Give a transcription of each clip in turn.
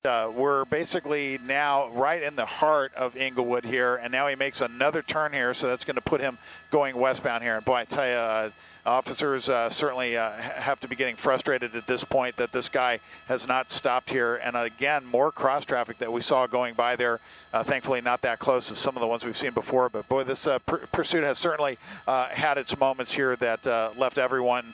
We're basically now right in the heart of Inglewood here, and now he makes another turn here, so that's going to put him going westbound here. And boy, I tell you, officers certainly have to be getting frustrated at this point that this guy has not stopped here. And again, more cross traffic that we saw going by there. Thankfully, not that close as some of the ones we've seen before. But boy, this pursuit has certainly had its moments here that left everyone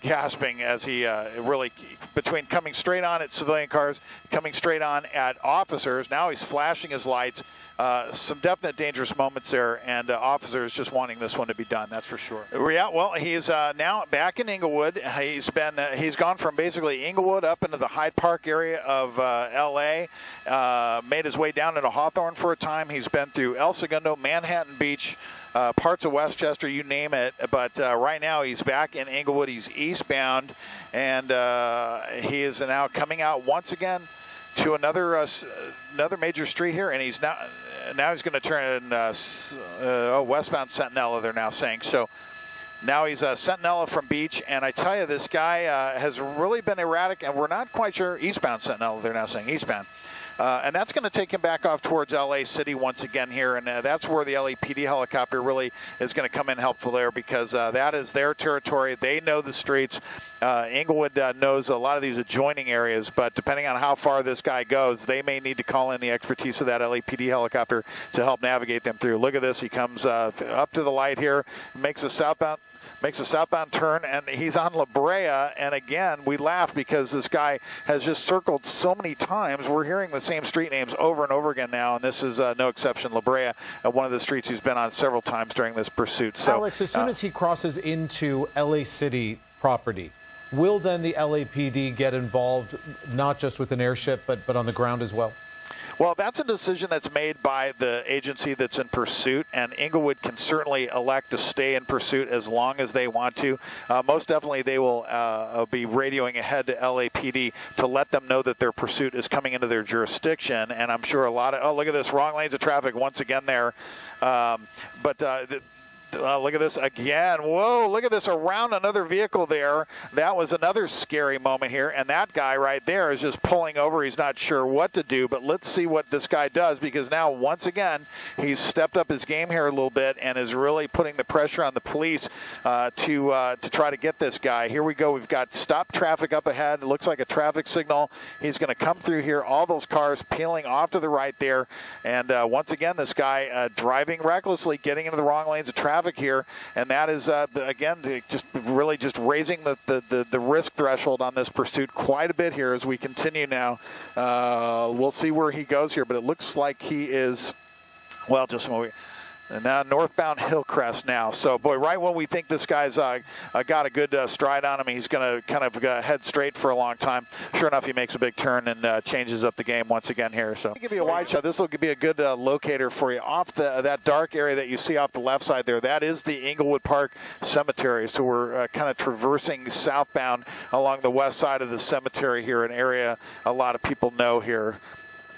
gasping as he really, between coming straight on at civilian cars, coming straight on at officers. Now he's flashing his lights. Some definite dangerous moments there, and officers just wanting this one to be done. That's for sure. Yeah, well, he's now back in Inglewood. He's gone from basically Inglewood up into the Hyde Park area of L.A. Made his way down into Hawthorne for a time. He's been through El Segundo, Manhattan Beach, parts of Westchester, you name it. But right now he's back in Inglewood. He's eastbound, and he is now coming out once again to another major street here, and he's now he's going to turn westbound Centinela, they're now saying. So now he's Centinela from Beach, and I tell you, this guy has really been erratic, and we're not quite sure. Eastbound Centinela, they're now saying eastbound. And that's going to take him back off towards L.A. City once again here, and that's where the LAPD helicopter really is going to come in helpful there, because that is their territory. They know the streets. Inglewood knows a lot of these adjoining areas, but depending on how far this guy goes, they may need to call in the expertise of that LAPD helicopter to help navigate them through. Look at this. He comes up to the light here, makes a southbound turn, and he's on La Brea. And again, we laugh because this guy has just circled so many times. We're hearing the same street names over and over again now, and this is no exception. La Brea, one of the streets he's been on several times during this pursuit. So, Alex, as soon as he crosses into LA City property, will then the LAPD get involved, not just with an airship, but on the ground as well? Well, that's a decision that's made by the agency that's in pursuit, and Inglewood can certainly elect to stay in pursuit as long as they want to. Most definitely, they will be radioing ahead to LAPD to let them know that their pursuit is coming into their jurisdiction. And I'm sure a lot of, oh, look at this, wrong lanes of traffic once again there. Look at this again. Whoa, look at this, around another vehicle there. That was another scary moment here. And that guy right there is just pulling over. He's not sure what to do, but let's see what this guy does, because now, once again, he's stepped up his game here a little bit and is really putting the pressure on the police to try to get this guy. Here we go. We've got stop traffic up ahead. It looks like a traffic signal. He's going to come through here. All those cars peeling off to the right there. And once again, this guy driving recklessly, getting into the wrong lanes of traffic here, and that is again just raising the risk threshold on this pursuit quite a bit here as we continue now. We'll see where he goes here, but it looks like he is, well, just when we. And now northbound Hillcrest now. So, boy, right when we think this guy's got a good stride on him, he's going to kind of head straight for a long time. Sure enough, he makes a big turn and changes up the game once again here. So, I'll give you a wide shot. This will be a good locator for you. Off that dark area that you see off the left side there, that is the Inglewood Park Cemetery. So we're kind of traversing southbound along the west side of the cemetery here, an area a lot of people know here.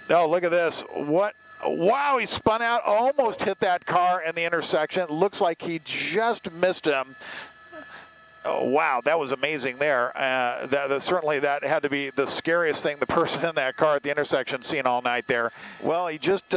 Oh, look at this. What? Wow, he spun out, almost hit that car in the intersection. Looks like he just missed him. Oh, wow, that was amazing there. Certainly that had to be the scariest thing the person in that car at the intersection seen all night there. Well, he just...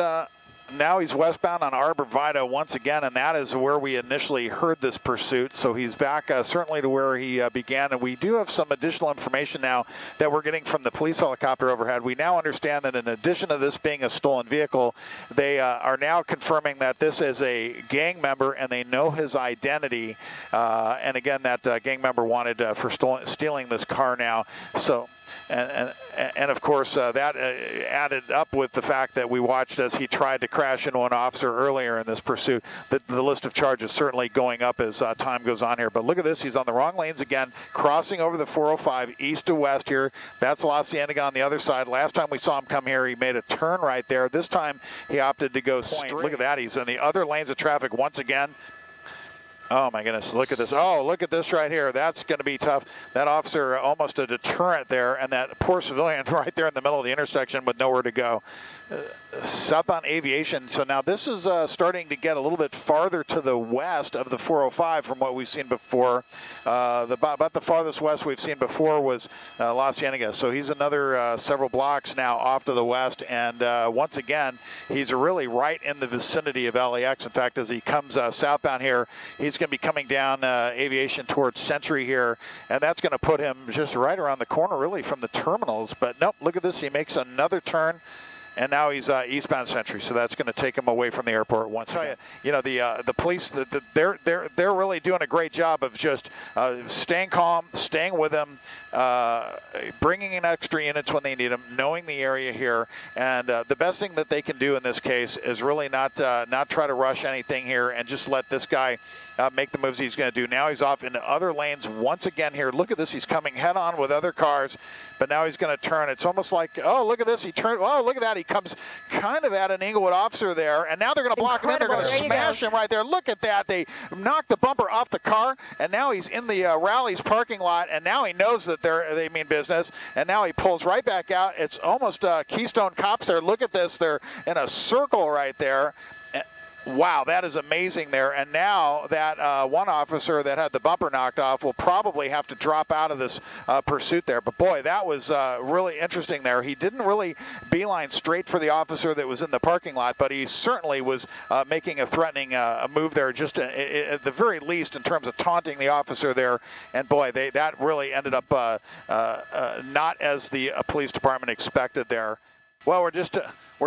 now he's westbound on Arbor Vita once again, and that is where we initially heard this pursuit. So he's back certainly to where he began. And we do have some additional information now that we're getting from the police helicopter overhead. We now understand that in addition to this being a stolen vehicle, they are now confirming that this is a gang member, and they know his identity. And again, that gang member wanted for stealing this car now. So... And of course, that added up with the fact that we watched as he tried to crash into an officer earlier in this pursuit. The list of charges certainly going up as time goes on here. But look at this. He's on the wrong lanes again, crossing over the 405 east to west here. That's La Cienega on the other side. Last time we saw him come here, he made a turn right there. This time he opted to go straight. Look at that. He's in the other lanes of traffic once again. Oh, my goodness. Look at this. Oh, look at this right here. That's going to be tough. That officer, almost a deterrent there, and that poor civilian right there in the middle of the intersection with nowhere to go. Southbound Aviation. So now this is starting to get a little bit farther to the west of the 405 from what we've seen before. About the farthest west we've seen before was La Cienega. So he's another several blocks now off to the west. And once again, he's really right in the vicinity of LAX. In fact, as he comes southbound here, he's going to be coming down Aviation towards Century here. And that's going to put him just right around the corner, really, from the terminals. But nope, look at this. He makes another turn. And now he's eastbound Century, so that's going to take him away from the airport once again. You know, the police, they're really doing a great job of just staying calm, staying with him, bringing in extra units when they need them, knowing the area here, and the best thing that they can do in this case is really not try to rush anything here and just let this guy make the moves he's going to do. Now he's off into other lanes once again here. Look at this. He's coming head on with other cars, but now he's going to turn. It's almost like, oh, look at this. He turned. Oh, look at that. He comes kind of at an Inglewood officer there, and now they're going to block him in. They're going to smash him right there. Look at that. They knocked the bumper off the car, and now he's in the Rally's parking lot, and now he knows that they mean business, and now he pulls right back out. It's almost Keystone Cops there. Look at this. They're in a circle right there. Wow, that is amazing there. And now that one officer that had the bumper knocked off will probably have to drop out of this pursuit there. But, boy, that was really interesting there. He didn't really beeline straight for the officer that was in the parking lot, but he certainly was making a threatening move there, just at the very least in terms of taunting the officer there. And, boy, that really ended up not as the police department expected there. Well, we're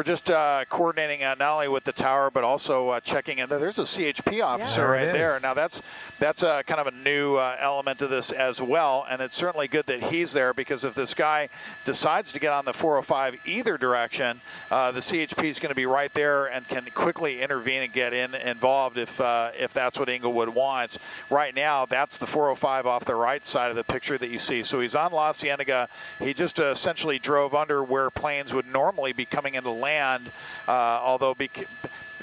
just coordinating not only with the tower, but also checking in. There's a CHP officer right there. Now that's kind of a new element to this as well, and it's certainly good that he's there, because if this guy decides to get on the 405 either direction, the CHP is going to be right there and can quickly intervene and get involved if that's what Inglewood wants. Right now, that's the 405 off the right side of the picture that you see. So he's on La Cienega. He just essentially drove under where planes would normally be coming into land, although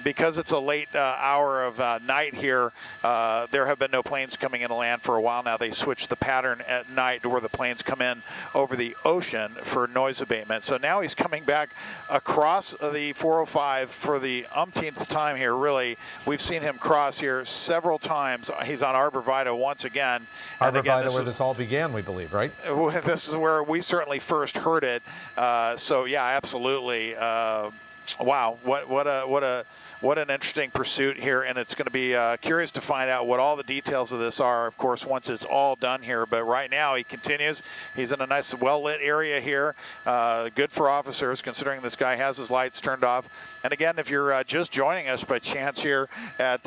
because it's a late hour of night here, there have been no planes coming into land for a while now. They switched the pattern at night to where the planes come in over the ocean for noise abatement. So now he's coming back across the 405 for the umpteenth time here, really. We've seen him cross here several times. He's on Arbor Vitae once again. Arbor Vitae, where this all began, we believe, right? This is where we certainly first heard it. So, yeah, absolutely. Wow, what an interesting pursuit here, and it's going to be curious to find out what all the details of this are, of course, once it's all done here. But right now he continues. He's in a nice, well-lit area here. Good for officers, considering this guy has his lights turned off. And again, if you're just joining us by chance here at,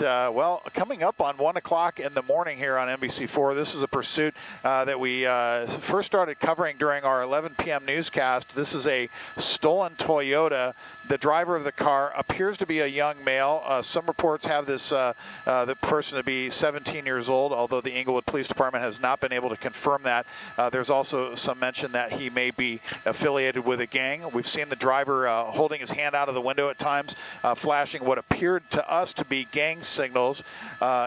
coming up on 1 o'clock in the morning here on NBC4, this is a pursuit that we first started covering during our 11 p.m. newscast. This is a stolen Toyota. The driver of the car appears to be a young male. Some reports have this the person to be 17 years old, although the Inglewood Police Department has not been able to confirm that. There's also some mention that he may be affiliated with a gang. We've seen the driver holding his hand out of the window at times, flashing what appeared to us to be gang signals.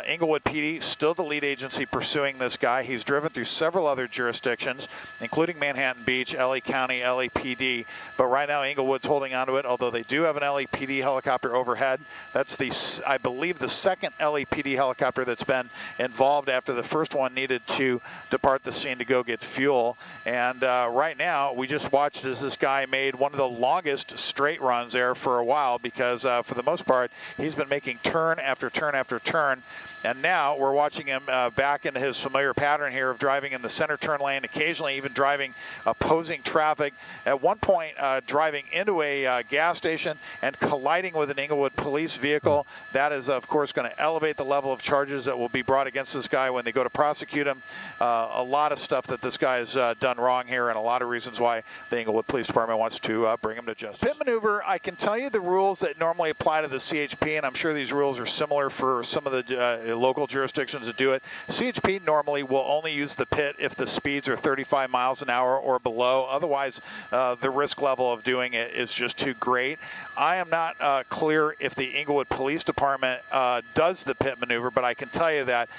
Inglewood PD, still the lead agency pursuing this guy. He's driven through several other jurisdictions, including Manhattan Beach, LA County, LAPD. But right now, Inglewood's holding onto it, although they do have an LAPD helicopter overhead. That's I believe, the second LAPD helicopter that's been involved after the first one needed to depart the scene to go get fuel. And right now, we just watched as this guy made one of the longest straight runs there for a while, because for the most part, he's been making turn after turn after turn. And now we're watching him back into his familiar pattern here of driving in the center turn lane, occasionally even driving opposing traffic. At one point, driving into a gas station and colliding with an Inglewood police vehicle. That is, of course, going to elevate the level of charges that will be brought against this guy when they go to prosecute him. A lot of stuff that this guy has done wrong here, and a lot of reasons why the Inglewood Police Department wants to bring him to justice. Pit maneuver, I can tell you the rules that normally apply to the CHP, and I'm sure these rules are similar for some of the local jurisdictions that do it. CHP normally will only use the pit if the speeds are 35 miles an hour or below. Otherwise, the risk level of doing it is just too great. I am not clear if the Inglewood Police Department does the pit maneuver, but I can tell you that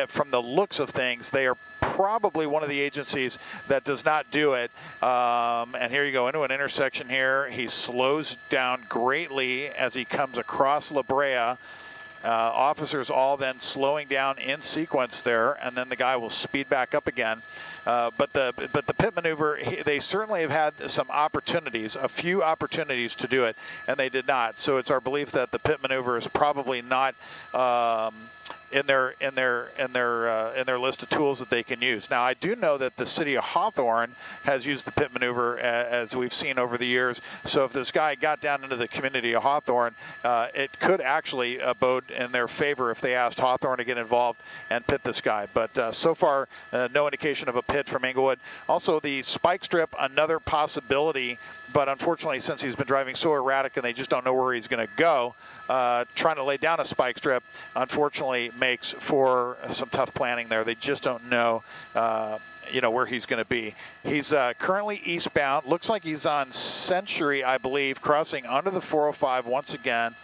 from the looks of things, they are probably one of the agencies that does not do it. And here you go into an intersection here. He slows down greatly as he comes across La Brea. Officers all then slowing down in sequence there, and then the guy will speed back up again. But the pit maneuver, they certainly have had some opportunities, a few opportunities to do it, and they did not. So it's our belief that the pit maneuver is probably not in their list of tools that they can use. Now, I do know that the city of Hawthorne has used the pit maneuver as we've seen over the years. So if this guy got down into the community of Hawthorne, it could actually bode in their favor if they asked Hawthorne to get involved and pit this guy. But so far, no indication of a pit from Inglewood. Also, the spike strip, another possibility. But unfortunately, since he's been driving so erratic and they just don't know where he's going to go, trying to lay down a spike strip, unfortunately, makes for some tough planning there. They just don't know, where he's going to be. He's currently eastbound. Looks like he's on Century, I believe, crossing under the 405 once again.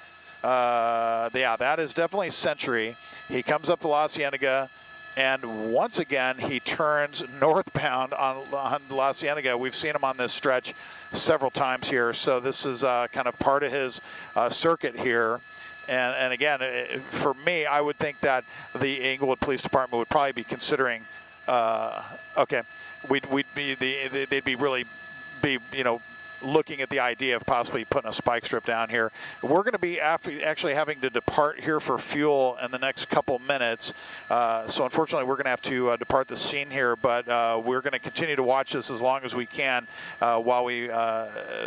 Yeah, that is definitely Century. He comes up to La Cienega. And once again, he turns northbound on La Cienega. We've seen him on this stretch several times here. So this is kind of part of his circuit here. And again, for me, I would think that the Inglewood Police Department would probably be considering, they'd be looking at the idea of possibly putting a spike strip down here. We're going to be actually having to depart here for fuel in the next couple minutes. So unfortunately, we're going to have to depart the scene here, but we're going to continue to watch this as long as we can while we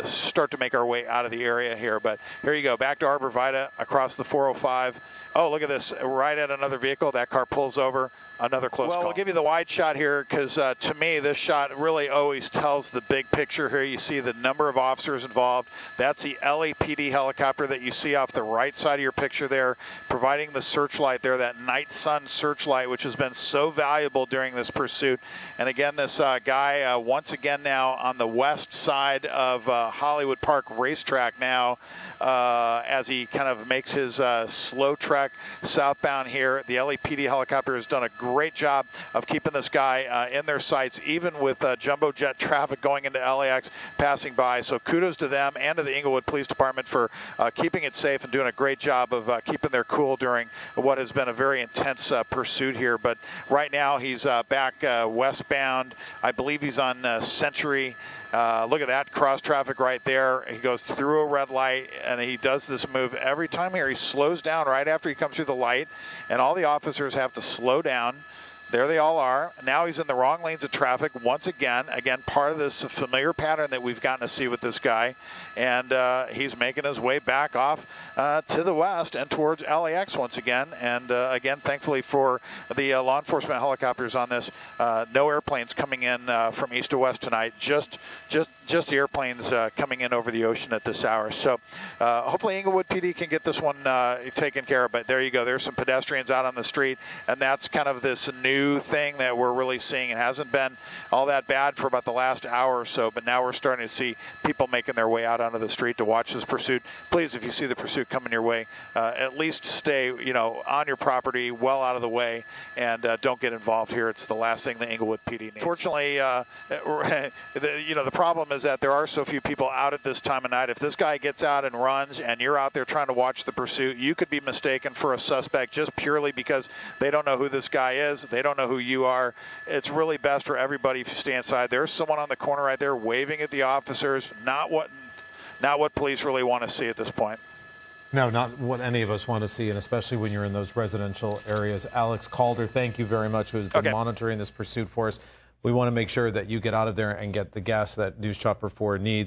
start to make our way out of the area here. But here you go, back to Arbor Vitae, across the 405. Oh, look at this, right at another vehicle. That car pulls over. Another close call. Well, we'll give you the wide shot here because to me, this shot really always tells the big picture here. You see the number of officers involved. That's the LAPD helicopter that you see off the right side of your picture there, providing the searchlight there, that night sun searchlight, which has been so valuable during this pursuit. And again, this guy, once again now on the west side of Hollywood Park Racetrack now, as he kind of makes his slow trek southbound here. The LAPD helicopter has done a great job of keeping this guy in their sights, even with jumbo jet traffic going into LAX passing by. So kudos to them and to the Inglewood Police Department for keeping it safe and doing a great job of keeping their cool during what has been a very intense pursuit here. But right now he's back westbound. I believe he's on Century. Look at that cross traffic right there. He goes through a red light, and he does this move every time here. He slows down right after he comes through the light, and all the officers have to slow down. There they all are. Now he's in the wrong lanes of traffic once again. Again, part of this familiar pattern that we've gotten to see with this guy. And he's making his way back off to the west and towards LAX once again. And again, thankfully for the law enforcement helicopters on this, no airplanes coming in from east to west tonight. Just the airplanes coming in over the ocean at this hour. So hopefully Inglewood PD can get this one taken care of. But there you go. There's some pedestrians out on the street, and that's kind of this new thing that we're really seeing. It hasn't been all that bad for about the last hour or so, but now we're starting to see people making their way out onto the street to watch this pursuit. Please, if you see the pursuit coming your way, at least stay, on your property, well out of the way, and don't get involved here. It's the last thing the Inglewood PD needs. Fortunately, the problem is that there are so few people out at this time of night. If this guy gets out and runs and you're out there trying to watch the pursuit, you could be mistaken for a suspect just purely because they don't know who this guy is. They don't know who you are. It's really best for everybody if you stay inside. There's someone on the corner right there waving at the officers. Not what police really want to see at this point. No, not what any of us want to see, and especially when you're in those residential areas. Alex Calder, thank you very much, who has been monitoring this pursuit for us. We want to make sure that you get out of there and get the gas that News Chopper 4 needs.